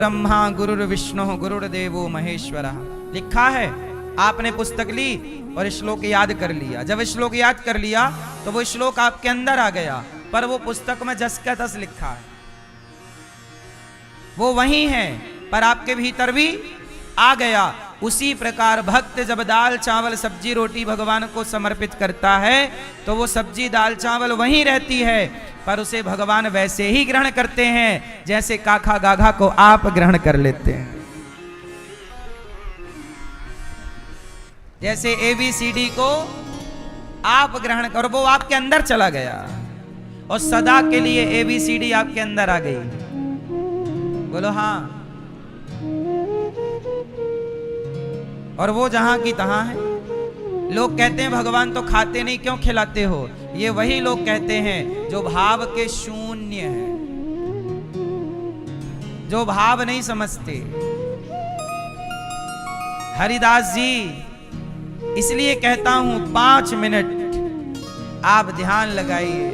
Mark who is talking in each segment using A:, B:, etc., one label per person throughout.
A: ब्रह्मा गुरुर्विष्णु गुरुर्देवो महेश्वरः। लिखा है, आपने पुस्तक ली और श्लोक याद कर लिया। जब श्लोक याद कर लिया तो वो श्लोक आपके अंदर आ गया, पर वो पुस्तक में जस का तस लिखा है, वो वही है पर आपके भीतर भी आ गया। उसी प्रकार भक्त जब दाल चावल सब्जी रोटी भगवान को समर्पित करता है तो वो सब्जी दाल चावल वहीं रहती है, पर उसे भगवान वैसे ही ग्रहण करते हैं जैसे काखा गाघा को आप ग्रहण कर लेते हैं। जैसे ABCD को आप ग्रहण करो, वो आपके अंदर चला गया और सदा के लिए ABCD आपके अंदर आ गई। बोलो हाँ। और वो जहां की तहां है। लोग कहते हैं भगवान तो खाते नहीं, क्यों खिलाते हो? ये वही लोग कहते हैं जो भाव के शून्य हैं, जो भाव नहीं समझते। हरिदास जी इसलिए कहता हूं 5 मिनट आप ध्यान लगाइए,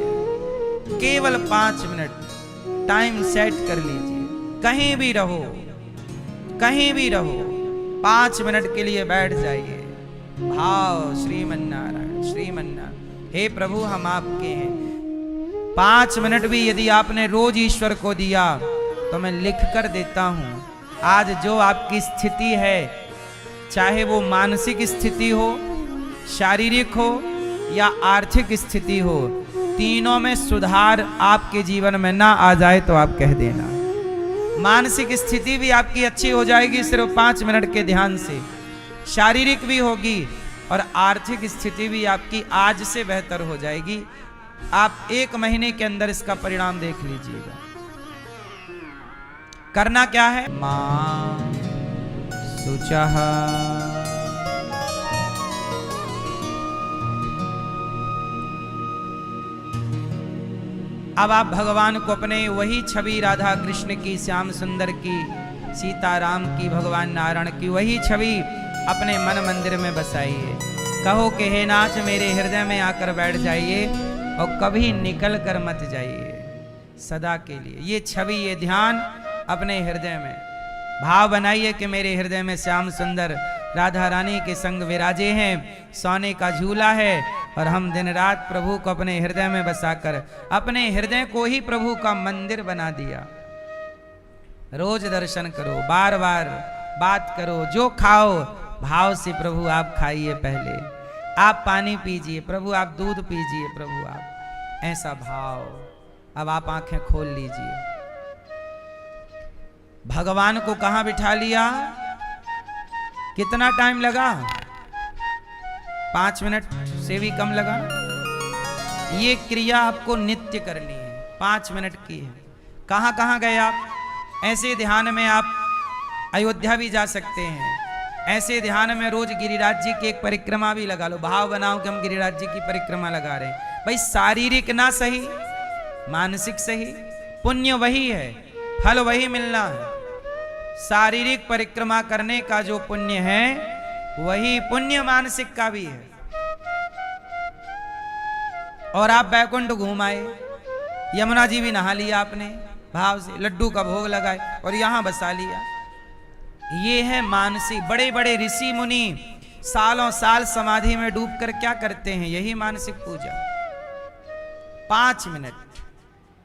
A: केवल 5 मिनट टाइम सेट कर लीजिए। कहीं भी रहो, कहीं भी रहो, 5 मिनट के लिए बैठ जाइए। भाव श्रीमन्नारायण श्रीमन्नारायण, हे प्रभु हम आपके हैं। 5 मिनट भी यदि आपने रोज ईश्वर को दिया तो मैं लिख कर देता हूं, आज जो आपकी स्थिति है, चाहे वो मानसिक स्थिति हो, शारीरिक हो या आर्थिक स्थिति हो, तीनों में सुधार आपके जीवन में ना आ जाए तो आप कह देना। मानसिक स्थिति भी आपकी अच्छी हो जाएगी सिर्फ 5 मिनट के ध्यान से, शारीरिक भी होगी और आर्थिक स्थिति भी आपकी आज से बेहतर हो जाएगी। आप 1 महीने के अंदर इसका परिणाम देख लीजिएगा। करना क्या है? मां शुचः अब आप भगवान को अपने वही छवि राधा कृष्ण की, श्याम सुंदर की, सीताराम की, भगवान नारायण की वही छवि अपने मन मंदिर में बसाइए। कहो कि हे नाथ मेरे हृदय में आकर बैठ जाइए और कभी निकल कर मत जाइए, सदा के लिए। ये छवि, ये ध्यान अपने हृदय में भाव बनाइए कि मेरे हृदय में श्याम सुंदर राधा रानी के संग विराजे हैं, सोने का झूला है और हम दिन रात प्रभु को अपने हृदय में बसाकर अपने हृदय को ही प्रभु का मंदिर बना दिया। रोज दर्शन करो, बार बार बात करो, जो खाओ भाव से प्रभु आप खाइए। पहले आप पानी पीजिए, प्रभु आप दूध पीजिए, प्रभु आप, ऐसा भाव। अब आप आंखें खोल लीजिए। भगवान को कहां बिठा लिया? कितना टाइम लगा? 5 मिनट से भी कम लगा। ये क्रिया आपको नित्य करनी है, 5 मिनट की है। कहां कहां गए आप? ऐसे ध्यान में आप अयोध्या भी जा सकते हैं। ऐसे ध्यान में रोज गिरिराज जी की एक परिक्रमा भी लगा लो। भाव बनाओ कि हम गिरिराज जी की परिक्रमा लगा रहे हैं। भाई शारीरिक ना सही, मानसिक सही, पुण्य वही है, फल वही मिलना है। शारीरिक परिक्रमा करने का जो पुण्य है वही पुण्य मानसिक का भी है। और आप बैकुंठ घूम आए, यमुना जी भी नहा लिया आपने भाव से, लड्डू का भोग लगाए और यहां बसा लिया। ये है मानसिक। बड़े बड़े ऋषि मुनि सालों साल समाधि में डूबकर क्या करते हैं? यही मानसिक पूजा। 5 मिनट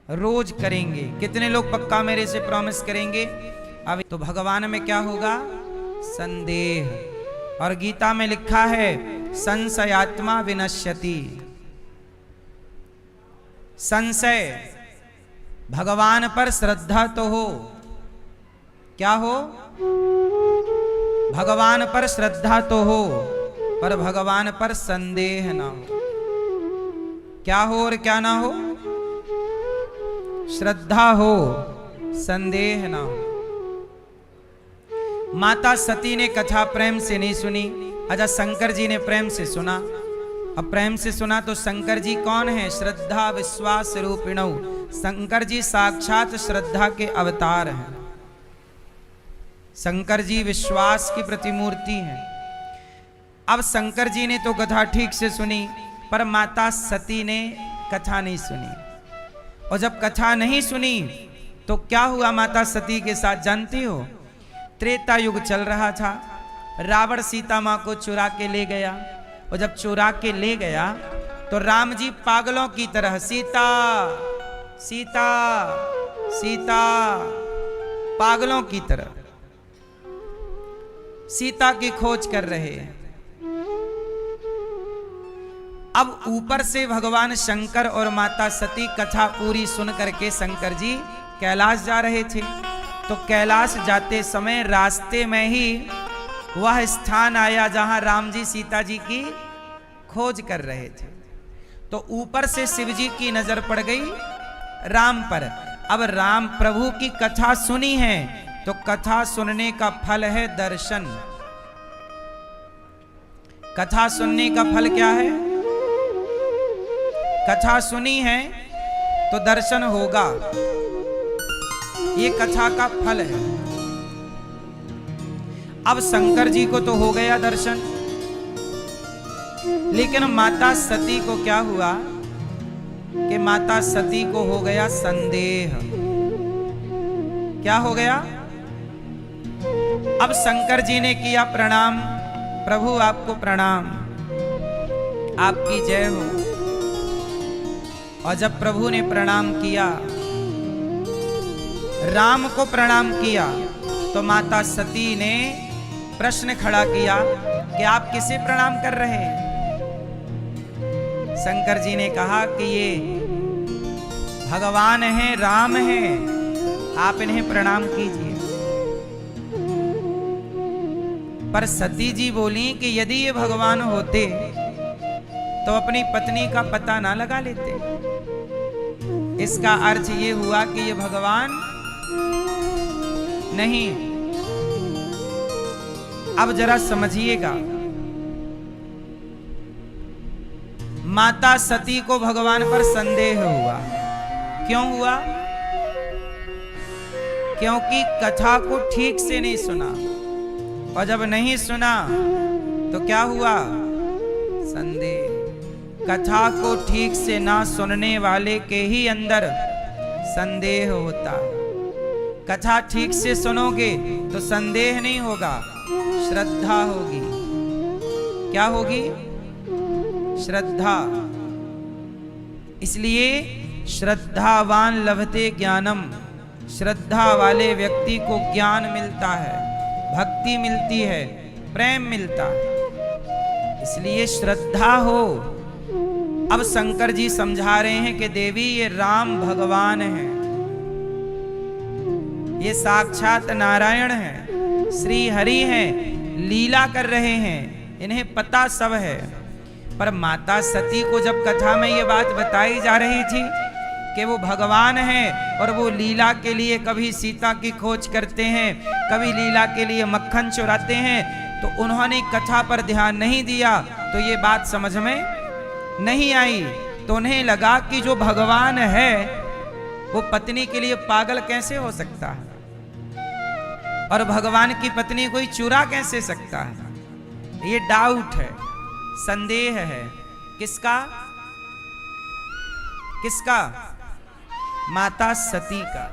A: रोज करेंगे। कितने लोग पक्का मेरे से प्रॉमिस करेंगे? अब तो भगवान में क्या होगा? संदेह। और गीता में लिखा है संशयात्मा विनश्यति। संशय, भगवान पर श्रद्धा तो हो, क्या हो? भगवान पर श्रद्धा तो हो पर भगवान पर संदेह ना हो। क्या हो और क्या ना हो? श्रद्धा हो, संदेह ना हो। माता सती ने कथा प्रेम से नहीं सुनी, अच्छा शंकर जी ने प्रेम से सुना। अब प्रेम से सुना तो शंकर जी कौन है? श्रद्धा विश्वास रूपिणौ। शंकर जी साक्षात श्रद्धा के अवतार हैं। शंकर जी विश्वास की प्रतिमूर्ति हैं। अब शंकर जी ने तो कथा ठीक से सुनी, पर माता सती ने कथा नहीं सुनी। और जब कथा नहीं सुनी तो क्या हुआ माता सती के साथ जानती हो? त्रेता युग चल रहा था, रावण सीता मां को चुरा के ले गया, और जब चुरा के ले गया तो राम जी पागलों की तरह सीता सीता सीता, पागलों की तरह सीता की खोज कर रहे हैं। अब ऊपर से भगवान शंकर और माता सती कथा पूरी सुन करके शंकर जी कैलाश जा रहे थे। तो कैलाश जाते समय रास्ते में ही वह स्थान आया जहां राम जी सीता जी की खोज कर रहे थे। तो ऊपर से शिव जी की नजर पड़ गई राम पर। अब राम प्रभु की कथा सुनी है तो कथा सुनने का फल है दर्शन। कथा सुनने का फल क्या है? कथा सुनी है तो दर्शन होगा, ये कथा का फल है। अब शंकर जी को तो हो गया दर्शन, लेकिन माता सती को क्या हुआ कि माता सती को हो गया संदेह। क्या हो गया? अब शंकर जी ने किया प्रणाम, प्रभु आपको प्रणाम, आपकी जय हो। और जब प्रभु ने प्रणाम किया, राम को प्रणाम किया, तो माता सती ने प्रश्न खड़ा किया कि आप किसे प्रणाम कर रहे हैं? शंकर जी ने कहा कि ये भगवान हैं, राम हैं, आप इन्हें प्रणाम कीजिए। पर सती जी बोली कि यदि ये भगवान होते तो अपनी पत्नी का पता ना लगा लेते। इसका अर्थ ये हुआ कि ये भगवान नहीं। अब जरा समझिएगा, माता सती को भगवान पर संदेह हुआ। क्यों हुआ? क्योंकि कथा को ठीक से नहीं सुना, और जब नहीं सुना तो क्या हुआ? संदेह। कथा को ठीक से ना सुनने वाले के ही अंदर संदेह होता है। कथा ठीक से सुनोगे तो संदेह नहीं होगा, श्रद्धा होगी। क्या होगी? श्रद्धा। इसलिए श्रद्धावान लभते ज्ञानम, श्रद्धा वाले व्यक्ति को ज्ञान मिलता है, भक्ति मिलती है, प्रेम मिलता है। इसलिए श्रद्धा हो। अब शंकर जी समझा रहे हैं कि देवी ये राम भगवान हैं, ये साक्षात नारायण हैं, श्री हरि हैं, लीला कर रहे हैं, इन्हें पता सब है। पर माता सती को जब कथा में ये बात बताई जा रही थी कि वो भगवान हैं और वो लीला के लिए कभी सीता की खोज करते हैं, कभी लीला के लिए मक्खन चुराते हैं, तो उन्होंने कथा पर ध्यान नहीं दिया, तो ये बात समझ में नहीं आई। तो उन्हें लगा कि जो भगवान है वो पत्नी के लिए पागल कैसे हो सकता है, और भगवान की पत्नी कोई चुरा कैसे सकता है? ये डाउट है, संदेह है। किसका? किसका? माता सती का।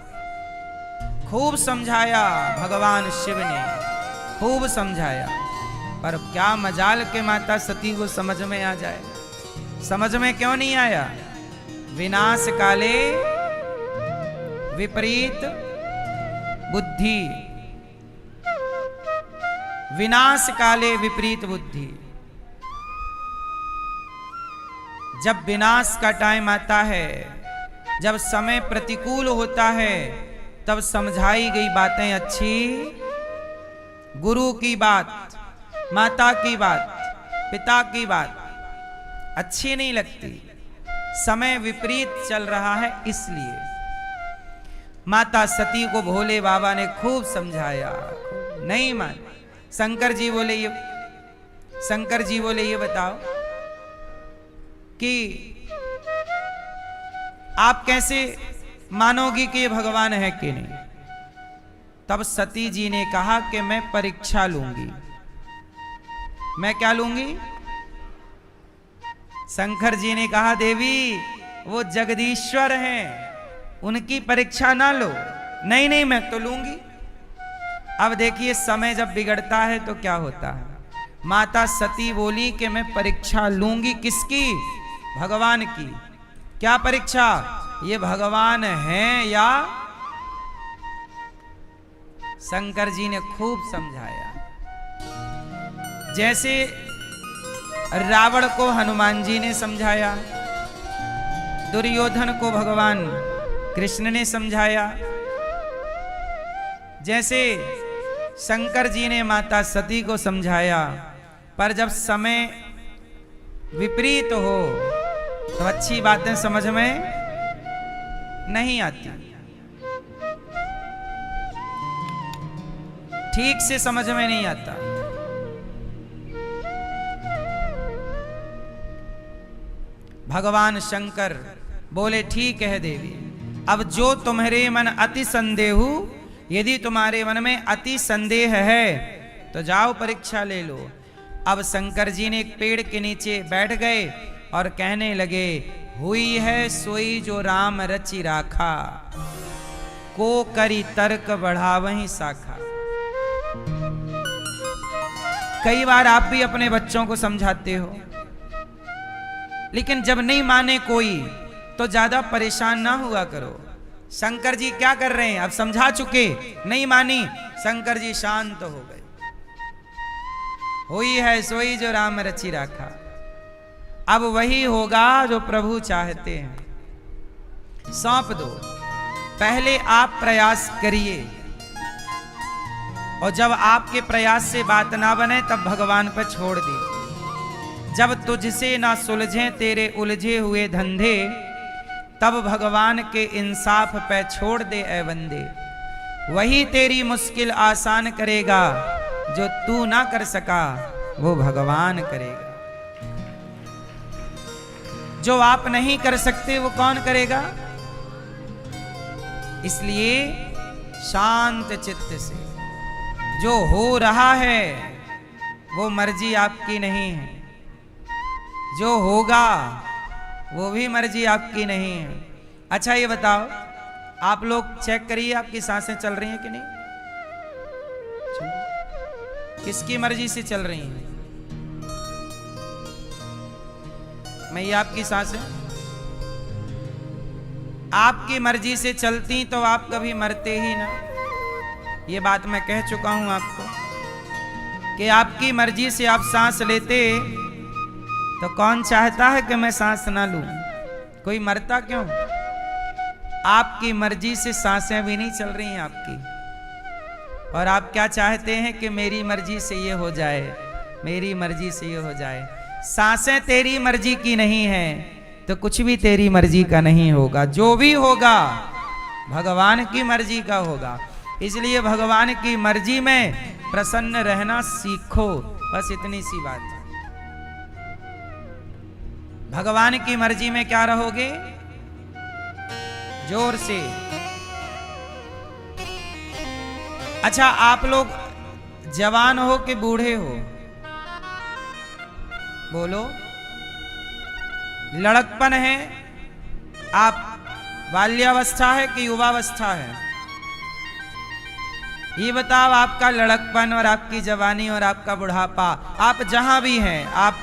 A: खूब समझाया भगवान शिव ने, खूब समझाया, पर क्या मजाल के माता सती को समझ में आ जाए। समझ में क्यों नहीं आया? विनाश काले विपरीत बुद्धि, विनाश काले विपरीत बुद्धि। जब विनाश का टाइम आता है, जब समय प्रतिकूल होता है, तब समझाई गई बातें अच्छी, गुरु की बात, माता की बात, पिता की बात अच्छी नहीं लगती। समय विपरीत चल रहा है, इसलिए माता सती को भोले बाबा ने खूब समझाया, नहीं मान। शंकर जी बोले ये बताओ कि आप कैसे मानोगी कि ये भगवान है कि नहीं? तब सती जी ने कहा कि मैं परीक्षा लूंगी। मैं क्या लूंगी? शंकर जी ने कहा देवी वो जगदीश्वर हैं, उनकी परीक्षा ना लो, नहीं नहीं मैं तो लूंगी। अब देखिए समय जब बिगड़ता है तो क्या होता है। माता सती बोली कि मैं परीक्षा लूंगी, किसकी? भगवान की। क्या परीक्षा? ये भगवान हैं या? शंकर जी ने खूब समझाया। जैसे रावण को हनुमान जी ने समझाया, दुर्योधन को भगवान कृष्ण ने समझाया, जैसे शंकर जी ने माता सती को समझाया। पर जब समय विपरीत हो तो अच्छी बातें समझ में नहीं आती, ठीक से समझ में नहीं आता। भगवान शंकर बोले ठीक है देवी, अब जो तुम्हारे मन अति संदेहु, यदि तुम्हारे मन में अति संदेह है तो जाओ परीक्षा ले लो। अब शंकर जी ने एक पेड़ के नीचे बैठ गए और कहने लगे, हुई है सोई जो राम रचि राखा, को करी तर्क बढ़ावहीं शाखा। कई बार आप भी अपने बच्चों को समझाते हो, लेकिन जब नहीं माने कोई तो ज्यादा परेशान ना हुआ करो। शंकर जी क्या कर रहे हैं? अब समझा चुके, नहीं मानी, शंकर जी शांत हो गए। हुई है सोई जो राम रचि राखा। अब वही होगा जो प्रभु चाहते हैं। सौंप दो, पहले आप प्रयास करिए, और जब आपके प्रयास से बात ना बने तब भगवान पर छोड़ दीजिए। जब तुझसे ना सुलझे तेरे उलझे हुए धंधे, तब भगवान के इंसाफ पे छोड़ दे ए बंदे। वही तेरी मुश्किल आसान करेगा, जो तू ना कर सका वो भगवान करेगा। जो आप नहीं कर सकते वो कौन करेगा? इसलिए शांत चित्त से, जो हो रहा है वो मर्जी आपकी नहीं है, जो होगा वो भी मर्जी आपकी नहीं है। अच्छा ये बताओ, आप लोग चेक करिए आपकी सांसें चल रही हैं कि नहीं? किसकी मर्जी से चल रही हैं? मैं ये आपकी सांसें आपकी मर्जी से चलती तो आप कभी मरते ही ना। ये बात मैं कह चुका हूं आपको कि आपकी मर्जी से आप सांस लेते तो कौन चाहता है कि मैं सांस ना लूं? कोई मरता क्यों? आपकी मर्जी से सांसें भी नहीं चल रही हैं आपकी, और आप क्या चाहते हैं कि मेरी मर्जी से ये हो जाए, मेरी मर्जी से ये हो जाए। सांसें तेरी मर्जी की नहीं है तो कुछ भी तेरी मर्जी का नहीं होगा। जो भी होगा भगवान की मर्जी का होगा। इसलिए भगवान की मर्जी में प्रसन्न रहना सीखो, बस इतनी सी बात है। भगवान की मर्जी में क्या रहोगे? जोर से। अच्छा, आप लोग जवान हो कि बूढ़े हो? बोलो। लड़कपन है, आप बाल्यावस्था है कि युवावस्था है? ये बताओ, आपका लड़कपन और आपकी जवानी और आपका बुढ़ापा, आप जहां भी हैं, आप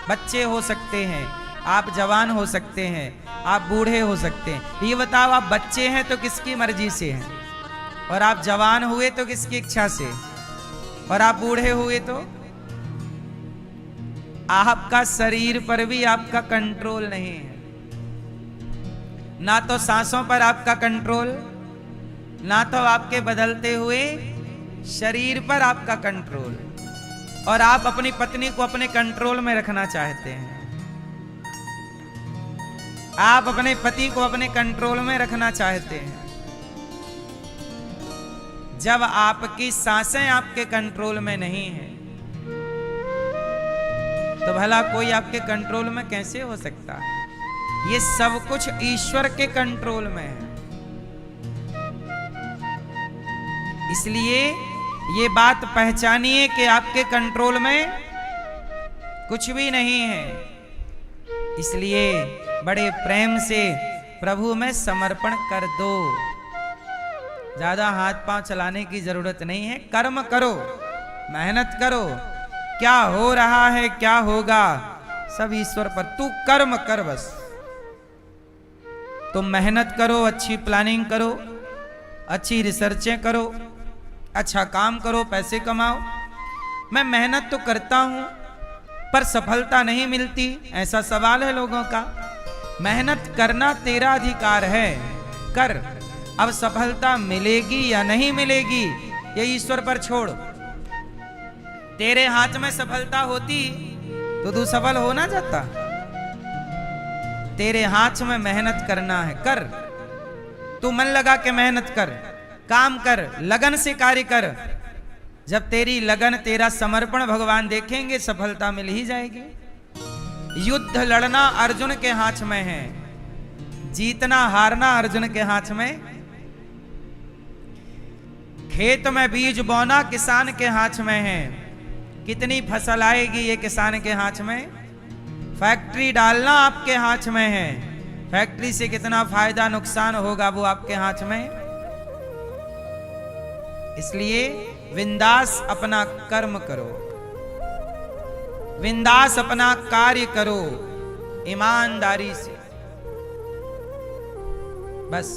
A: बच्चे हो सकते हैं, आप जवान हो सकते हैं, आप बूढ़े हो सकते हैं। ये बताओ, आप बच्चे हैं तो किसकी मर्जी से हैं, और आप जवान हुए तो किसकी इच्छा से, और आप बूढ़े हुए तो? आपका शरीर पर भी आपका कंट्रोल नहीं है। ना तो सांसों पर आपका कंट्रोल, ना तो आपके बदलते हुए शरीर पर आपका कंट्रोल, और आप अपनी पत्नी को अपने कंट्रोल में रखना चाहते हैं। आप अपने पति को अपने कंट्रोल में रखना चाहते हैं। जब आपकी सांसें आपके कंट्रोल में नहीं है तो भला कोई आपके कंट्रोल में कैसे हो सकता है? ये सब कुछ ईश्वर के कंट्रोल में है। इसलिए ये बात पहचानिए कि आपके कंट्रोल में कुछ भी नहीं है। इसलिए बड़े प्रेम से प्रभु में समर्पण कर दो। ज्यादा हाथ पांव चलाने की जरूरत नहीं है। कर्म करो, मेहनत करो, क्या हो रहा है क्या होगा सब ईश्वर पर। तू कर्म कर बस। तुम मेहनत करो, अच्छी प्लानिंग करो, अच्छी रिसर्चें करो, अच्छा काम करो, पैसे कमाओ। मैं मेहनत तो करता हूं पर सफलता नहीं मिलती, ऐसा सवाल है लोगों का। मेहनत करना तेरा अधिकार है, कर। अब सफलता मिलेगी या नहीं मिलेगी ये ईश्वर पर छोड़। तेरे हाथ में सफलता होती तो तू सफल हो ना जाता। तेरे हाथ में मेहनत करना है, कर। तू मन लगा के मेहनत कर, काम कर, लगन से कार्य कर। जब तेरी लगन, तेरा समर्पण भगवान देखेंगे, सफलता मिल ही जाएगी। युद्ध लड़ना अर्जुन के हाथ में है, जीतना हारना अर्जुन के हाथ में। खेत में बीज बोना किसान के हाथ में है, कितनी फसल आएगी ये किसान के हाथ में। फैक्ट्री डालना आपके हाथ में है, फैक्ट्री से कितना फायदा नुकसान होगा वो आपके हाथ में। इसलिए विंदास अपना कर्म करो, विंदास अपना कार्य करो ईमानदारी से, बस।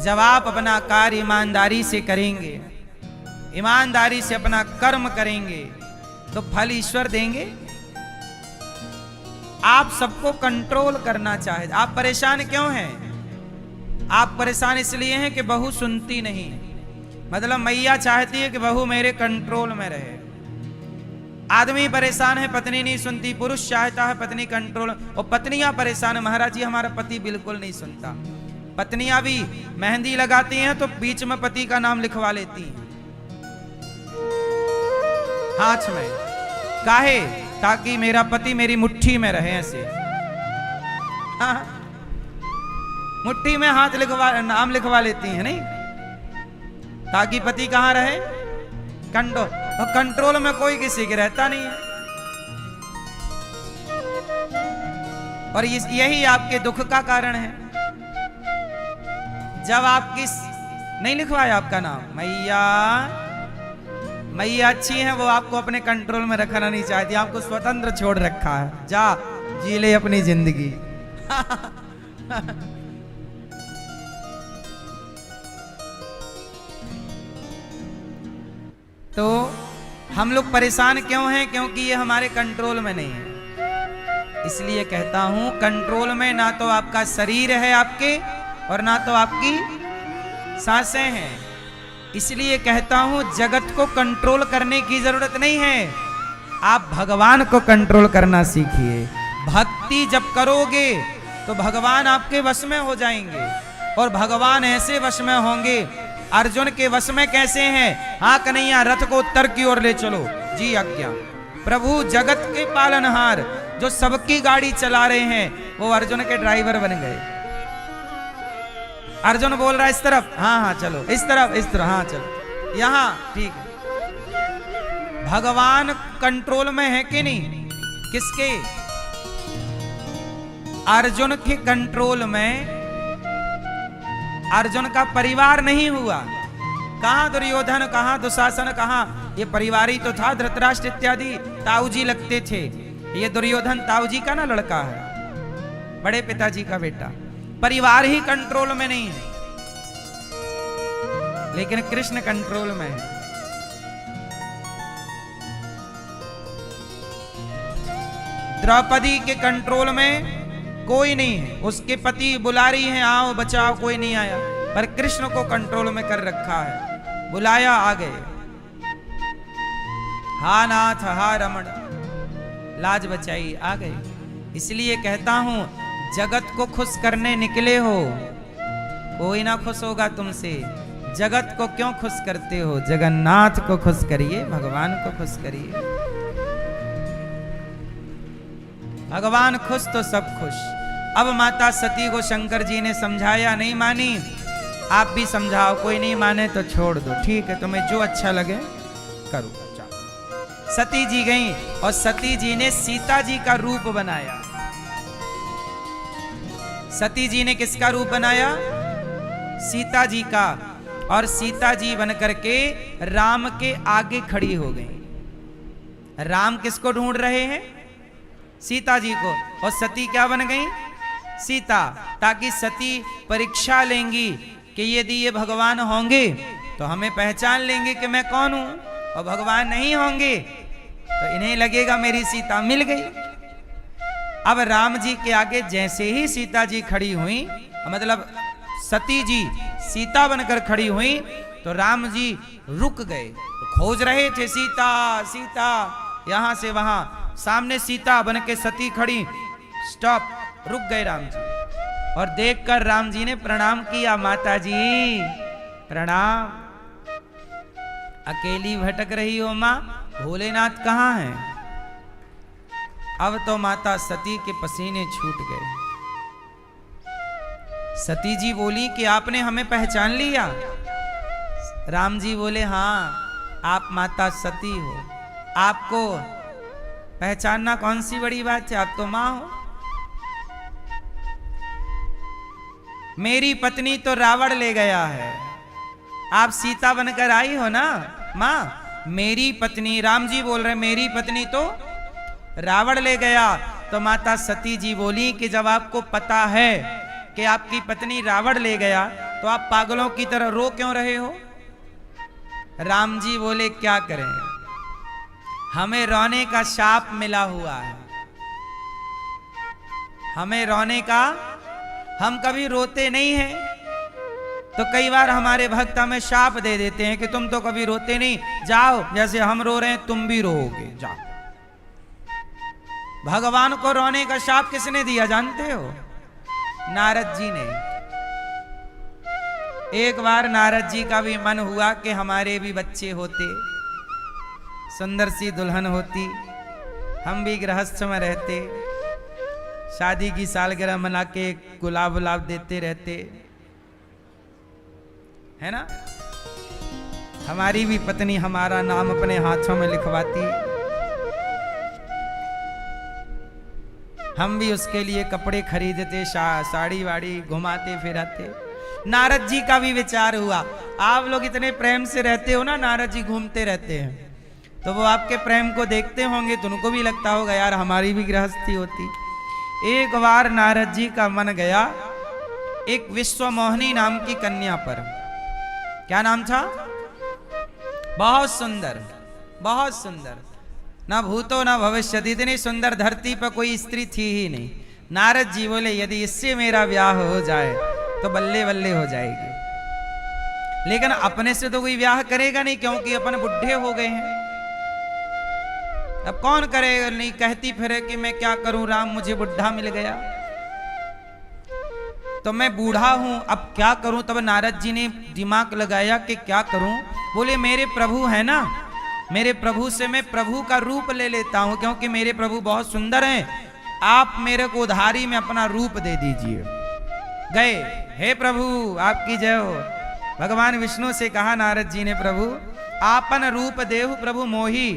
A: जब आप अपना कार्य ईमानदारी से करेंगे, ईमानदारी से अपना कर्म करेंगे तो फल ईश्वर देंगे। आप सबको कंट्रोल करना चाहे। आप परेशान क्यों हैं? आप परेशान इसलिए हैं कि बहू सुनती नहीं। मतलब मैया चाहती है कि बहू मेरे कंट्रोल में रहे। आदमी परेशान है, पत्नी नहीं सुनती। पुरुष चाहता है पत्नी कंट्रोल, और पत्नियां परेशान है, महाराज जी हमारा पति बिल्कुल नहीं सुनता। पत्नियां भी मेहंदी लगाती हैं तो बीच में पति का नाम लिखवा लेती हैं हाथ में। काहे? ताकि मेरा पति मेरी मुट्ठी में रहे। ऐसे हाँ, मुट्ठी में हाथ लिखवा, नाम लिखवा लेती हैं, नहीं? ताकि पति कहां रहे? कंट्रोल। और कंट्रोल में कोई किसी के रहता नहीं है। और यही आपके दुख का कारण है। जब आप किस नहीं लिखवाया आपका नाम, मैया मैया अच्छी है, वो आपको अपने कंट्रोल में रखना नहीं चाहती, आपको स्वतंत्र छोड़ रखा है। जा जी ले अपनी जिंदगी। तो हम लोग परेशान क्यों हैं? क्योंकि ये हमारे कंट्रोल में नहीं है। इसलिए कहता हूं, कंट्रोल में ना तो आपका शरीर है आपके, और ना तो आपकी सांसें हैं। इसलिए कहता हूं, जगत को कंट्रोल करने की जरूरत नहीं है, आप भगवान को कंट्रोल करना सीखिए। भक्ति जब करोगे तो भगवान आपके वश में हो जाएंगे, और भगवान ऐसे वश में होंगे। अर्जुन के वश में कैसे हैं? हाँ कन्हैया, रथ को उत्तर की ओर ले चलो। जी आज्ञा। प्रभु जगत के पालनहार जो सबकी गाड़ी चला रहे हैं, वो अर्जुन के ड्राइवर बन गए। अर्जुन बोल रहा है इस तरफ, हाँ हाँ चलो, इस तरफ, इस तरफ, हाँ चलो, यहां ठीक है। भगवान कंट्रोल में है कि नहीं? किसके? अर्जुन के कंट्रोल में। अर्जुन का परिवार नहीं हुआ। कहां दुर्योधन, कहां दुशासन, कहां ये परिवार ही तो था। धृतराष्ट्र इत्यादि ताऊजी लगते थे। ये दुर्योधन ताऊजी का ना लड़का है, बड़े पिताजी का बेटा। परिवार ही कंट्रोल में नहीं है, लेकिन कृष्ण कंट्रोल में है। द्रौपदी के कंट्रोल में कोई नहीं है। उसके पति बुला रही हैं, आओ बचाओ, कोई नहीं आया। पर कृष्ण को कंट्रोल में कर रखा है। बुलाया, आ गए। हा नाथ, हा रमण, लाज बचाई, आ गए। इसलिए कहता हूं, जगत को खुश करने निकले हो, कोई ना खुश होगा तुमसे। जगत को क्यों खुश करते हो? जगन्नाथ को खुश करिए, भगवान को खुश करिए। भगवान खुश तो सब खुश। अब माता सती को शंकर जी ने समझाया, नहीं मानी, आप भी समझाओ। कोई नहीं माने तो छोड़ दो, ठीक है, तुम्हें जो अच्छा लगे करो। सती जी गई, और सती जी ने सीता जी का रूप बनाया। सती जी ने किसका रूप बनाया? सीता जी का, और सीता जी बन करके राम के आगे खड़ी हो गई। राम किसको ढूंढ रहे हैं? सीता जी को। और सती क्या बन गई? सीता, ताकि सती परीक्षा लेंगी कि यदि ये भगवान होंगे तो हमें पहचान लेंगे कि मैं कौन हूं, और भगवान नहीं होंगे तो इन्हें लगेगा मेरी सीता मिल गई। अब राम जी के आगे जैसे ही सीता जी खड़ी हुई, मतलब सती जी सीता बनकर खड़ी हुई, तो राम जी रुक गए। तो खोज रहे थे सीता सीता, यहां से वहां, सामने सीता बन के सती खड़ी, स्टॉप, रुक गए राम जी। और देखकर राम जी ने प्रणाम किया, माता जी प्रणाम। अकेली भटक रही हो मां, भोलेनाथ कहां हैं? अब तो माता सती के पसीने छूट गए। सती जी बोली कि आपने हमें पहचान लिया? राम जी बोले हां, आप माता सती हो, आपको पहचानना कौन सी बड़ी बात है, आप तो मां हो। मेरी पत्नी तो रावण ले गया है, आप सीता बनकर आई हो ना मां। मेरी पत्नी, राम जी बोल रहे मेरी पत्नी तो रावण ले गया। तो माता सती जी बोली कि जब आपको पता है कि आपकी पत्नी रावण ले गया तो आप पागलों की तरह रो क्यों रहे हो? राम जी बोले क्या करें, हमें रोने का शाप मिला हुआ है, हमें रोने का, हम कभी रोते नहीं हैं, तो कई बार हमारे भक्त हमें शाप दे देते हैं कि तुम तो कभी रोते नहीं, जाओ जैसे हम रो रहे हैं तुम भी रोओगे, जाओ। भगवान को रोने का शाप किसने दिया जानते हो? नारद जी ने। एक बार नारद जी का भी मन हुआ कि हमारे भी बच्चे होते, सुंदर सी दुल्हन होती, हम भी गृहस्थ में रहते, शादी की सालगिरह मना के गुलाब गुलाब देते रहते, है ना, हमारी भी पत्नी हमारा नाम अपने हाथों में लिखवाती, हम भी उसके लिए कपड़े खरीदते, साड़ी वाड़ी घुमाते फिराते। नारद जी का भी विचार हुआ, आप लोग इतने प्रेम से रहते हो ना, नारद जी घूमते रहते हैं, तो वो आपके प्रेम को देखते होंगे तो उनको भी लगता होगा यार हमारी भी गृहस्थी होती। एक बार नारद जी का मन गया एक विश्वमोहिनी नाम की कन्या पर। क्या नाम था? बहुत सुंदर, बहुत सुंदर, ना भूतो ना भविष्य, इतनी सुंदर धरती पर कोई स्त्री थी ही नहीं। नारद जी बोले यदि इससे मेरा ब्याह हो जाए तो बल्ले बल्ले हो जाएगी, लेकिन अपने से तो कोई ब्याह करेगा नहीं क्योंकि अपन बुढ़े हो गए हैं, अब कौन करेगा? नहीं, कहती फिरे कि मैं क्या करूं राम, मुझे बुढ़ा मिल गया, तो मैं बूढ़ा हूं, अब क्या करूं? तब नारद जी ने दिमाग लगाया कि क्या करूं। बोले मेरे प्रभु है ना, मेरे प्रभु से मैं प्रभु का रूप ले लेता हूं, क्योंकि मेरे प्रभु बहुत सुंदर हैं, आप मेरे को उधारी में अपना रूप दे दीजिए। गए, हे प्रभु आपकी जय हो। भगवान विष्णु से कहा नारद जी ने, प्रभु आपन रूप देहु प्रभु मोही,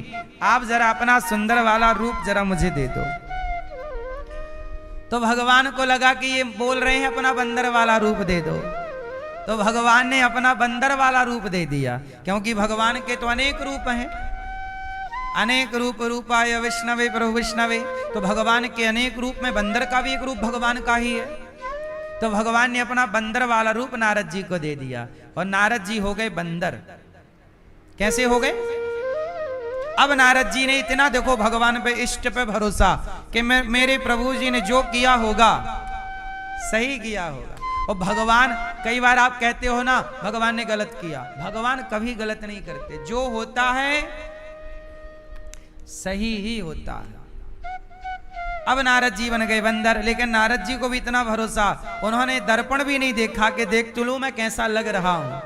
A: आप जरा अपना सुंदर वाला रूप जरा मुझे दे दो। तो भगवान को लगा कि ये बोल रहे हैं अपना बंदर वाला रूप दे दो, तो भगवान ने अपना बंदर वाला रूप दे दिया, क्योंकि भगवान के तो अनेक रूप हैं, अनेक रूप रूपाय विष्णवे प्रभु विष्णवे, तो भगवान के अनेक रूप में बंदर का भी एक रूप भगवान का ही है। तो भगवान ने अपना बंदर वाला रूप नारद जी को दे दिया, और नारद जी हो गए बंदर। कैसे हो गए? अब नारद जी ने इतना देखो भगवान पे, इष्ट पे भरोसा कि मेरे प्रभु जी ने जो किया होगा सही किया होगा। और भगवान, कई बार आप कहते हो ना भगवान ने गलत किया, भगवान कभी गलत नहीं करते, जो होता है सही ही होता है। अब नारद जी बन गए बंदर, लेकिन नारद जी को भी इतना भरोसा, उन्होंने दर्पण भी नहीं देखा कि देख तो लूं मैं कैसा लग रहा हूं,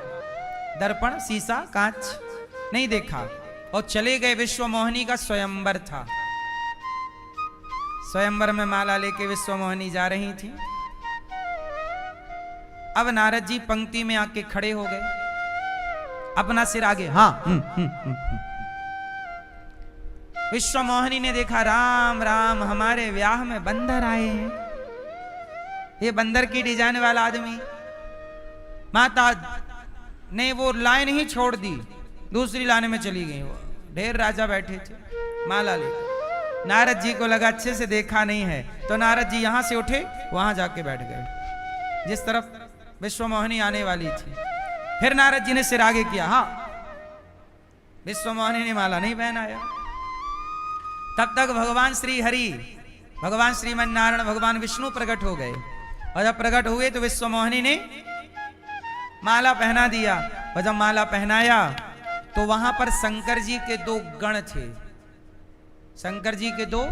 A: दर्पण शीशा कांच नहीं देखा, और चले गए। विश्वमोहिनी का स्वयंवर था, स्वयंवर में माला लेके विश्वमोहिनी जा रही थी। अब नारद जी पंक्ति में आके खड़े हो गए, अपना सिर आगे, हाँ विश्वमोहिनी ने देखा, राम राम हमारे ब्याह में बंदर आए हैं, ये बंदर की डिजाइन वाला आदमी, माता ने वो लाइन ही छोड़ दी, दूसरी लाइन में चली गई। वो ढेर राजा बैठे थे माला लेकर। नारद जी को लगा अच्छे से देखा नहीं है, तो नारद जी यहां से उठे, वहां जाके बैठ गए जिस तरफ विश्वमोहिनी आने वाली थी। फिर नारद जी ने सिर आगे किया, हाँ विश्वमोहिनी ने माला नहीं पहनाया। तब तक भगवान श्री हरि, भगवान श्रीमन नारायण, भगवान विष्णु प्रकट हो गए। और जब प्रकट हुए तो विश्वमोहिनी ने माला पहना दिया। और जब माला पहनाया तो वहां पर शंकर जी के दो गण थे, शंकर जी के दो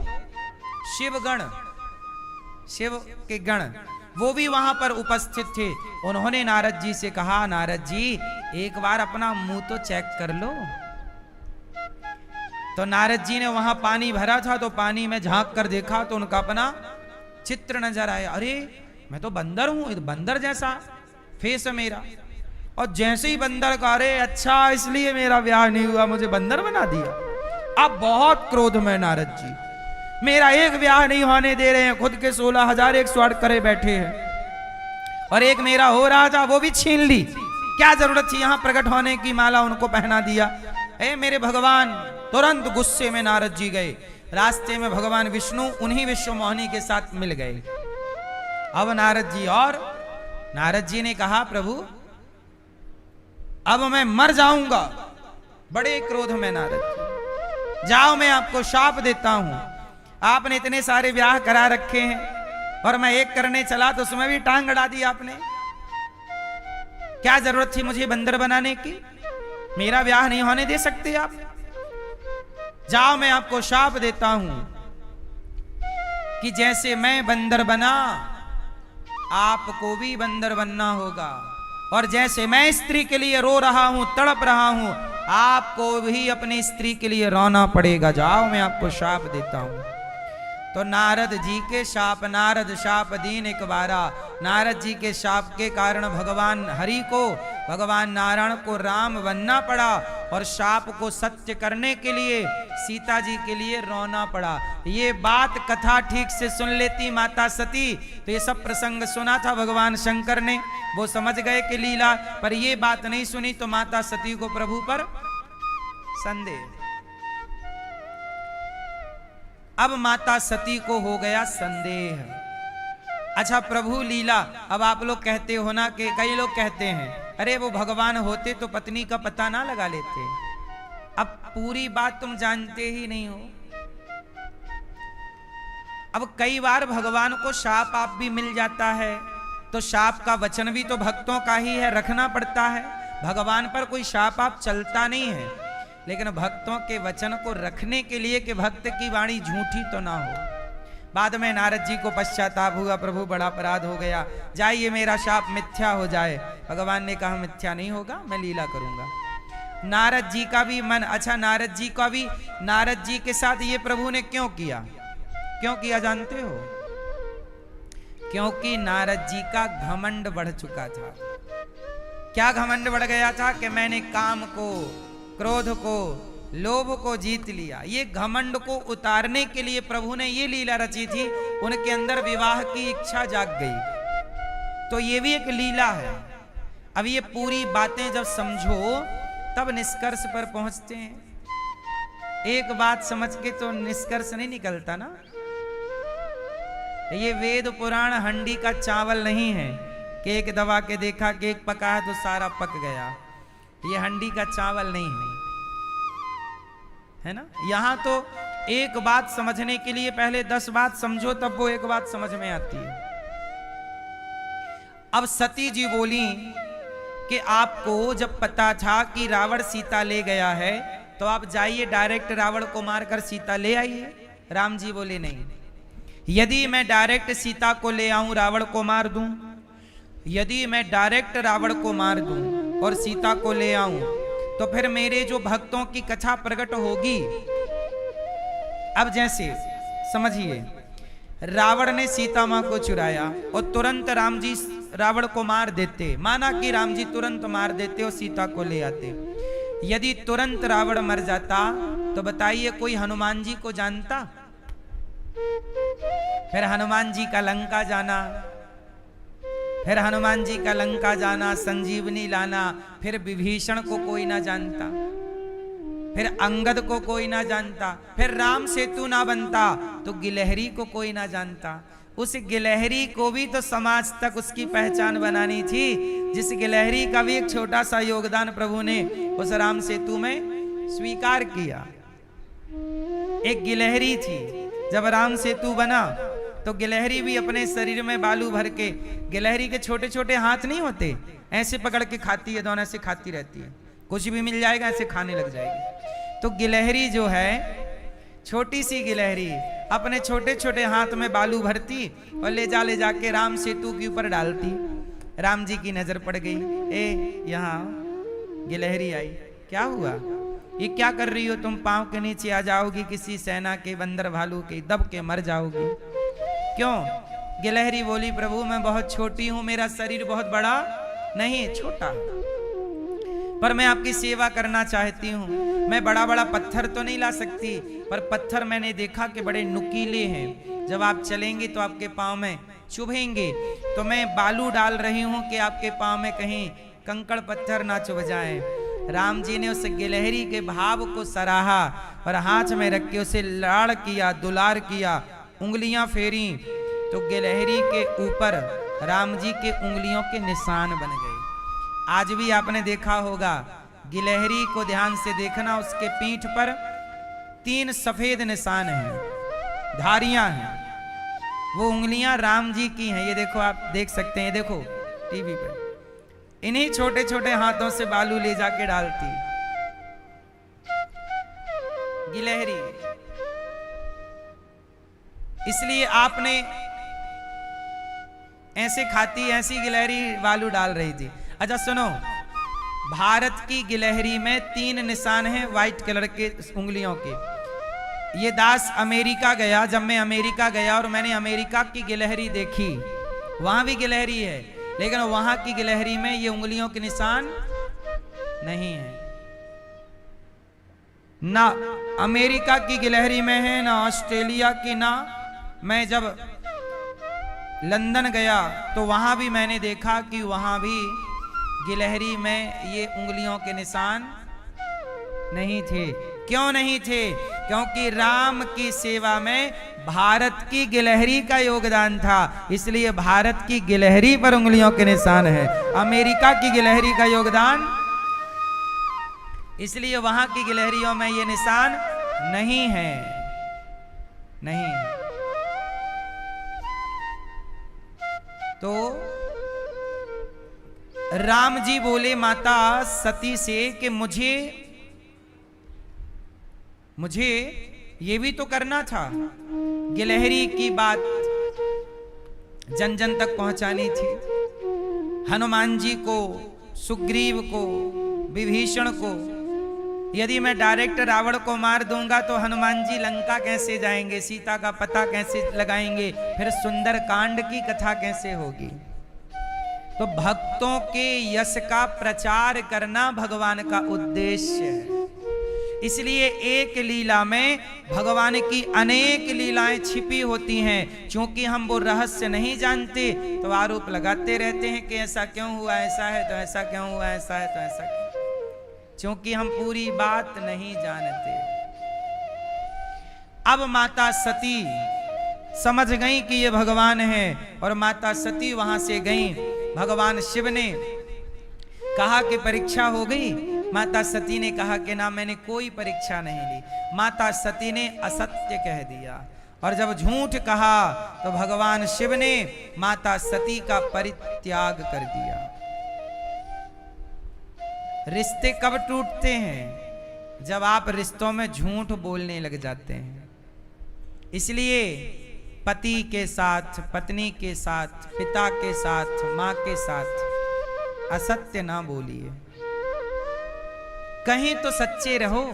A: शिव गण, शिव के गण, वो भी वहां पर उपस्थित थे। उन्होंने नारद जी से कहा, नारद जी एक बार अपना मुंह तो चेक कर लो। तो नारद जी ने वहां पानी भरा था, तो पानी में झांक कर देखा तो उनका अपना चित्र नजर आया। अरे मैं तो बंदर हूं, बंदर जैसा फेस है मेरा। और जैसे ही बंदर का, अरे अच्छा इसलिए मेरा ब्याह नहीं हुआ, मुझे बंदर बना दिया। अब बहुत क्रोध में नारद जी, मेरा एक ब्याह नहीं होने दे रहे हैं, खुद के 16,108 करे बैठे हैं, और एक मेरा हो रहा था वो भी छीन ली। क्या जरूरत थी यहां प्रकट होने की, माला उनको पहना दिया। ए मेरे भगवान, तुरंत गुस्से में नारद जी गए। रास्ते में भगवान विष्णु उन्हीं विश्वमोहिनी के साथ मिल गए। अब नारद जी ने कहा, प्रभु अब मैं मर जाऊंगा। बड़े क्रोध में नारद जी, जाओ मैं आपको शाप देता हूं, आपने इतने सारे ब्याह करा रखे हैं और मैं एक करने चला तो उसमें भी टांग अड़ा दी आपने। क्या जरूरत थी मुझे बंदर बनाने की, मेरा ब्याह नहीं होने दे सकते आप। जाओ मैं आपको शाप देता हूं कि जैसे मैं बंदर बना आपको भी बंदर बनना होगा, और जैसे मैं स्त्री के लिए रो रहा हूं, तड़प रहा हूं, आपको भी अपनी स्त्री के लिए रोना पड़ेगा। जाओ मैं आपको शाप देता हूं। तो नारद जी के शाप, नारद शाप दीन एक बारा, नारद जी के शाप के कारण भगवान हरि को, भगवान नारायण को राम बनना पड़ा, और शाप को सत्य करने के लिए सीता जी के लिए रोना पड़ा। ये बात कथा ठीक से सुन लेती माता सती तो ये सब प्रसंग सुना था भगवान शंकर ने, वो समझ गए कि लीला, पर ये बात नहीं सुनी तो माता सती को प्रभु पर संदेह। अब माता सती को हो गया संदेह। अच्छा प्रभु लीला, अब आप लोग कहते हो ना कि कई लोग कहते हैं अरे वो भगवान होते तो पत्नी का पता ना लगा लेते। अब पूरी बात तुम जानते ही नहीं हो। अब कई बार भगवान को शाप आप भी मिल जाता है, तो शाप का वचन भी तो भक्तों का ही है, रखना पड़ता है। भगवान पर कोई शाप आप चलता नहीं है, लेकिन भक्तों के वचन को रखने के लिए कि भक्त की वाणी झूठी तो ना हो। बाद में नारद जी को पश्चाताप हुआ, प्रभु बड़ा अपराध हो गया, जाइए मेरा शाप मिथ्या हो जाए। भगवान ने कहा मिथ्या नहीं होगा, मैं लीला करूंगा। नारद जी का भी मन, अच्छा नारद जी का भी, नारद जी के साथ ये प्रभु ने क्यों किया, क्यों किया जानते हो? क्योंकि नारद जी का घमंड बढ़ चुका था। क्या घमंड बढ़ गया था कि मैंने काम को, क्रोध को, लोभ को जीत लिया। ये घमंड को उतारने के लिए प्रभु ने ये लीला रची थी, उनके अंदर विवाह की इच्छा जाग गई, तो ये भी एक लीला है। अब ये पूरी बातें जब समझो तब निष्कर्ष पर पहुंचते हैं। एक बात समझ के तो निष्कर्ष नहीं निकलता ना। ये वेद पुराण हंडी का चावल नहीं है कि एक दबा के देखा कि एक पका है तो सारा पक गया। ये हंडी का चावल नहीं है, है ना। यहां तो एक बात समझने के लिए पहले 10 बात समझो तब वो एक बात समझ में आती है। अब सती जी बोली कि आपको जब पता था कि रावण सीता ले गया है तो आप जाइए डायरेक्ट रावण को मारकर सीता ले आइए। राम जी बोले नहीं, यदि मैं डायरेक्ट सीता को ले आऊं रावण को मार दूं, यदि मैं डायरेक्ट रावण को मार दूं और सीता को ले आऊं तो फिर मेरे जो भक्तों की कथा प्रकट होगी। अब जैसे समझिए, रावण ने सीता मां को चुराया और तुरंत राम जी रावण को मार देते, माना कि राम जी तुरंत मार देते और सीता को ले आते। यदि तुरंत रावण मर जाता तो बताइए कोई हनुमान जी को जानता? फिर हनुमान जी का लंका जाना, फिर हनुमान जी का लंका जाना, संजीवनी लाना, फिर विभीषण को कोई ना जानता, फिर अंगद को कोई ना जानता, फिर राम सेतु ना बनता तो गिलहरी को कोई ना जानता। उस गिलहरी को भी तो समाज तक उसकी पहचान बनानी थी, जिस गिलहरी का भी एक छोटा सा योगदान प्रभु ने उस राम सेतु में स्वीकार किया। एक गिलहरी थी, जब राम सेतु बना तो गिलहरी भी अपने शरीर में बालू भर के, गिलहरी के छोटे छोटे हाथ नहीं होते, ऐसे पकड़ के खाती है, दोनों ऐसे खाती रहती है, कुछ भी मिल जाएगा ऐसे खाने लग जाएगी। तो गिलहरी जो है, छोटी सी गिलहरी अपने छोटे छोटे हाथ में बालू भरती और ले जाके राम सेतु के ऊपर डालती। राम जी की नजर पड़ गई, ए यहाँ गिलहरी आई, क्या हुआ, ये क्या कर रही हो तुम, पांव के नीचे आ जाओगी किसी सेना के, बंदर भालू के, दब के मर जाओगी। क्यों? गिलहरी बोली, प्रभु मैं बहुत छोटी हूं, मेरा शरीर बहुत बड़ा नहीं, छोटा, पर मैं आपकी सेवा करना चाहती हूँ। मैं बड़ा बड़ा पत्थर तो नहीं ला सकती, पर पत्थर मैंने देखा कि बड़े नुकीले हैं, जब आप चलेंगे तो आपके पाँव में चुभेंगे, तो मैं बालू डाल रही हूँ कि आपके पाँव में कहीं कंकड़ पत्थर ना चुभ जाएं। राम जी ने उस गिलहरी के भाव को सराहा और हाथ में रख के उसे लाड़ किया, दुलार किया, उंगलियां फेरी, तो गिलहरी के ऊपर राम जी के उंगलियों के निशान बन गए। आज भी आपने देखा होगा, गिलहरी को ध्यान से देखना, उसके पीठ पर 3 सफेद निशान हैं, धारियां हैं, वो उंगलियां राम जी की हैं। ये देखो, आप देख सकते हैं, देखो टीवी पर, इन्हीं छोटे छोटे हाथों से बालू ले जाके डालती गिलहरी। इसलिए आपने ऐसे खाती, ऐसी गिलहरी बालू डाल रही थी। अच्छा सुनो, भारत की गिलहरी में 3 निशान हैं व्हाइट कलर के उंगलियों के। ये दास अमेरिका गया, जब मैं अमेरिका गया और मैंने अमेरिका की गिलहरी देखी, वहां भी गिलहरी है, लेकिन वहां की गिलहरी में ये उंगलियों के निशान नहीं है, ना अमेरिका की गिलहरी में है, ना ऑस्ट्रेलिया की, ना मैं जब लंदन गया तो वहां भी मैंने देखा कि वहां भी गिलहरी में ये उंगलियों के निशान नहीं थे। क्यों नहीं थे? क्योंकि राम की सेवा में भारत की गिलहरी का योगदान था, इसलिए भारत की गिलहरी पर उंगलियों के निशान है, अमेरिका की गिलहरी का योगदान, इसलिए वहां की गिलहरियों में ये निशान नहीं है, नहीं। तो राम जी बोले माता सती से कि मुझे ये भी तो करना था, गिलहरी की बात जन जन तक पहुंचानी थी, हनुमान जी को, सुग्रीव को, विभीषण को। यदि मैं डायरेक्ट रावण को मार दूंगा तो हनुमान जी लंका कैसे जाएंगे, सीता का पता कैसे लगाएंगे, फिर सुंदर कांड की कथा कैसे होगी। तो भक्तों के यश का प्रचार करना भगवान का उद्देश्य है। इसलिए एक लीला में भगवान की अनेक लीलाएं छिपी होती हैं। क्योंकि हम वो रहस्य नहीं जानते तो आरोप लगाते रहते हैं कि ऐसा क्यों हुआ, ऐसा है तो ऐसा क्यों हुआ, ऐसा है तो ऐसा क्यों, क्योंकि हम पूरी बात नहीं जानते। अब माता सती समझ गई कि ये भगवान है और माता सती वहां से गई। भगवान शिव ने कहा कि परीक्षा हो गई। माता सती ने कहा कि ना, मैंने कोई परीक्षा नहीं ली। माता सती ने असत्य कह दिया और जब झूठ कहा तो भगवान शिव ने माता सती का परित्याग कर दिया। रिश्ते कब टूटते हैं? जब आप रिश्तों में झूठ बोलने लग जाते हैं। इसलिए पति के साथ, पत्नी के साथ, पिता के साथ, मां के साथ असत्य ना बोलिए। कहीं तो सच्चे रहो,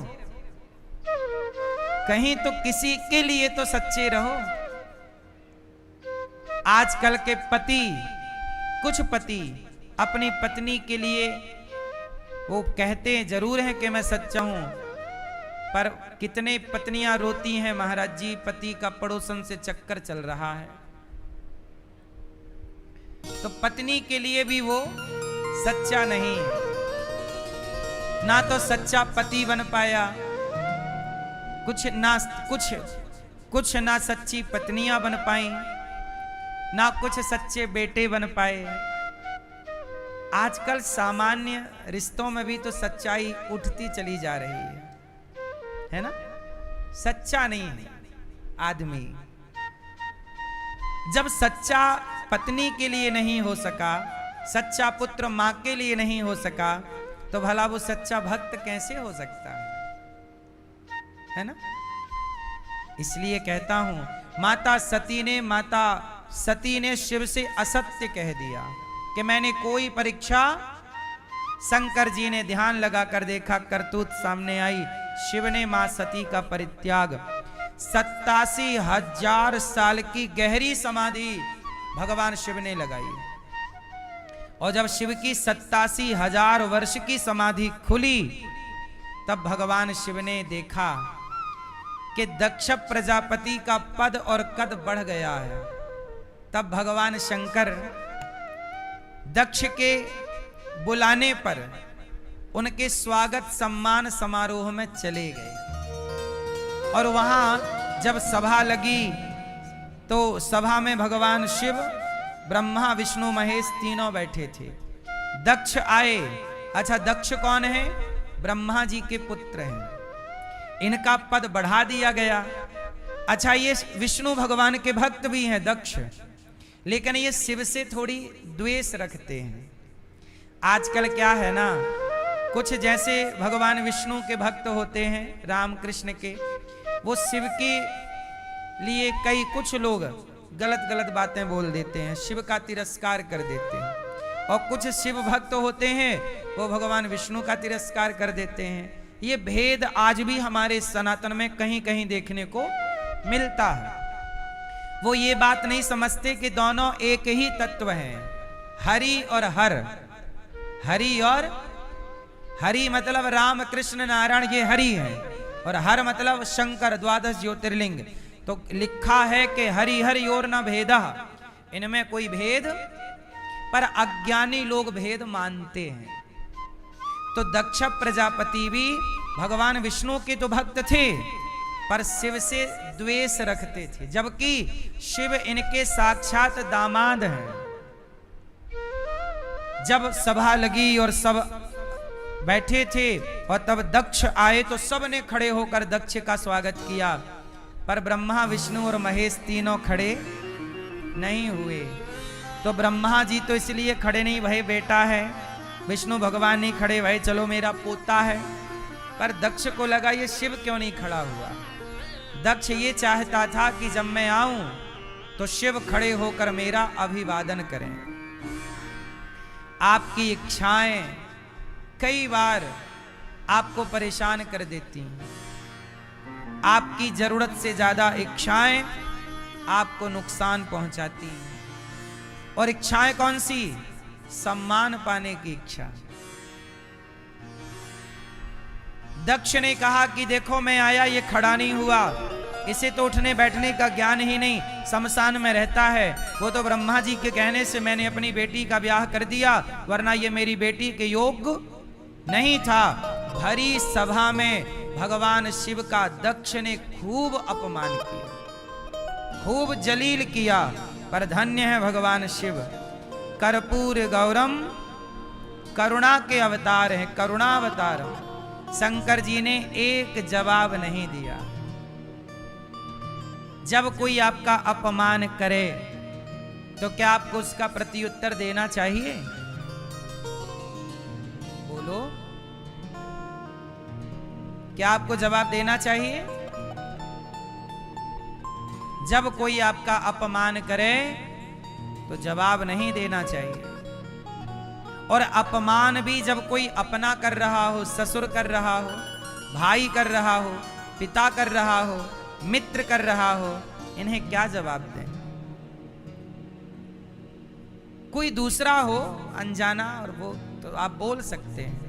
A: कहीं तो किसी के लिए तो सच्चे रहो। आजकल के पति, कुछ पति अपनी पत्नी के लिए वो कहते जरूर हैं कि मैं सच्चा हूं, पर कितने पत्नियां रोती हैं महाराज जी, पति का पड़ोसन से चक्कर चल रहा है। तो पत्नी के लिए भी वो सच्चा नहीं है। ना तो सच्चा पति बन पाया, कुछ ना सच्ची पत्नियां बन पाई, ना कुछ सच्चे बेटे बन पाए। आजकल सामान्य रिश्तों में भी तो सच्चाई उठती चली जा रही है ना? सच्चा नहीं है आदमी। जब सच्चा पत्नी के लिए नहीं हो सका, सच्चा पुत्र मां के लिए नहीं हो सका, तो भला वो सच्चा भक्त कैसे हो सकता है ना? इसलिए कहता हूं, माता सती ने शिव से असत्य कह दिया कि मैंने कोई परीक्षा, शंकर जी ने ध्यान लगाकर देखा, करतूत सामने आई। शिव ने मां सती का परित्याग, 87,000 साल की गहरी समाधि भगवान शिव ने लगाई। और जब शिव की 87,000 वर्ष की समाधि खुली, तब भगवान शिव ने देखा कि दक्ष प्रजापति का पद और कद बढ़ गया है। तब भगवान शंकर दक्ष के बुलाने पर उनके स्वागत सम्मान समारोह में चले गए। और वहां जब सभा लगी तो सभा में भगवान शिव, ब्रह्मा, विष्णु, महेश तीनों बैठे थे। दक्ष आए। अच्छा, दक्ष कौन है? ब्रह्मा जी के पुत्र हैं। इनका पद बढ़ा दिया गया। अच्छा, ये विष्णु भगवान के भक्त भी हैं दक्ष, लेकिन ये शिव से थोड़ी द्वेष रखते हैं। आजकल क्या है ना, कुछ जैसे भगवान विष्णु के भक्त होते हैं, राम कृष्ण के, वो शिव के लिए कई कुछ लोग गलत गलत बातें बोल देते हैं, शिव का तिरस्कार कर देते हैं। और कुछ शिव भक्त होते हैं, वो भगवान विष्णु का तिरस्कार कर देते हैं। ये भेद आज भी हमारे सनातन में कहीं कहीं देखने को मिलता है। वो ये बात नहीं समझते कि दोनों एक ही तत्व हैं, हरि और हर। हरि और हरि मतलब राम कृष्ण नारायण, ये हरि है। और हर मतलब शंकर, 12 ज्योतिर्लिंग। तो लिखा है कि हरि हरि और न भेदा, इनमें कोई भेद, पर अज्ञानी लोग भेद मानते हैं। तो दक्ष प्रजापति भी भगवान विष्णु के तो भक्त थे, पर शिव से द्वेष रखते थे, जबकि शिव इनके साक्षात दामाद हैं। जब सभा लगी और सब बैठे थे और तब दक्ष आए, तो सब ने खड़े होकर दक्ष का स्वागत किया, पर ब्रह्मा, विष्णु और महेश तीनों खड़े नहीं हुए। तो ब्रह्मा जी तो इसलिए खड़े नहीं, भाई बेटा है। विष्णु भगवान नहीं खड़े, भाई चलो मेरा पोता है। पर दक्ष को लगा ये शिव क्यों नहीं खड़ा हुआ। दक्ष ये चाहता था कि जब मैं आऊं तो शिव खड़े होकर मेरा अभिवादन करें। आपकी इच्छाएं कई बार आपको परेशान कर देती हैं। आपकी जरूरत से ज्यादा इच्छाएं आपको नुकसान पहुंचाती हैं। और इच्छाएं कौन सी? सम्मान पाने की इच्छा। दक्ष ने कहा कि देखो मैं आया, ये खड़ा नहीं हुआ, इसे तो उठने बैठने का ज्ञान ही नहीं, शमशान में रहता है। वो तो ब्रह्मा जी के कहने से मैंने अपनी बेटी का ब्याह कर दिया, वरना ये मेरी बेटी के योग्य नहीं था। भरी सभा में भगवान शिव का दक्ष ने खूब अपमान किया, खूब जलील किया। पर धन्य है भगवान शिव, कर्पूर गौरम, करुणा के अवतार हैं, करुणावतारम। शंकर जी ने एक जवाब नहीं दिया। जब कोई आपका अपमान करे तो क्या आपको उसका प्रत्युत्तर देना चाहिए? बोलो, क्या आपको जवाब देना चाहिए? जब कोई आपका अपमान करे तो जवाब नहीं देना चाहिए। और अपमान भी जब कोई अपना कर रहा हो, ससुर कर रहा हो, भाई कर रहा हो, पिता कर रहा हो, मित्र कर रहा हो, इन्हें क्या जवाब दें? कोई दूसरा हो अनजाना, और वो तो आप बोल सकते हैं।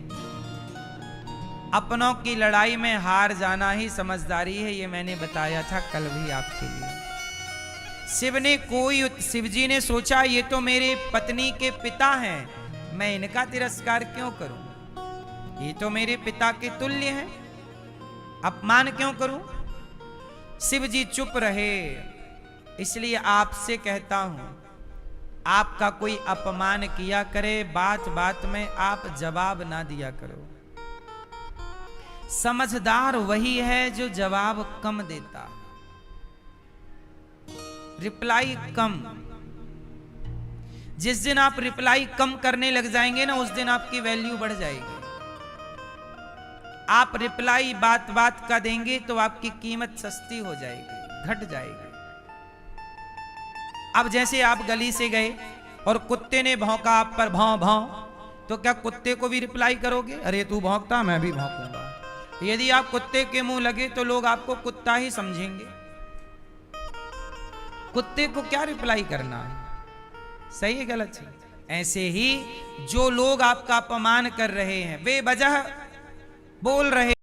A: अपनों की लड़ाई में हार जाना ही समझदारी है, ये मैंने बताया था कल भी आपके लिए। शिव जी ने सोचा ये तो मेरे पत्नी के पिता हैं, मैं इनका तिरस्कार क्यों करूं? ये तो मेरे पिता के तुल्य हैं, अपमान क्यों करूं? शिव जी चुप रहे। इसलिए आपसे कहता हूं, आपका कोई अपमान किया करे, बात बात में आप जवाब ना दिया करो। समझदार वही है जो जवाब कम देता, रिप्लाई कम। जिस दिन आप रिप्लाई कम करने लग जाएंगे ना, उस दिन आपकी वैल्यू बढ़ जाएगी। आप रिप्लाई बात बात का देंगे तो आपकी कीमत सस्ती हो जाएगी, घट जाएगी। अब जैसे आप गली से गए और कुत्ते ने भौंका आप पर, भौं भौं, तो क्या कुत्ते को भी रिप्लाई करोगे? अरे तू भौंकता मैं भी भौंकूंगा। यदि आप कुत्ते के मुंह लगे तो लोग आपको कुत्ता ही समझेंगे। कुत्ते को क्या रिप्लाई करना है? सही है गलत है? ऐसे ही जो लोग आपका अपमान कर रहे हैं, बेवजह बोल रहे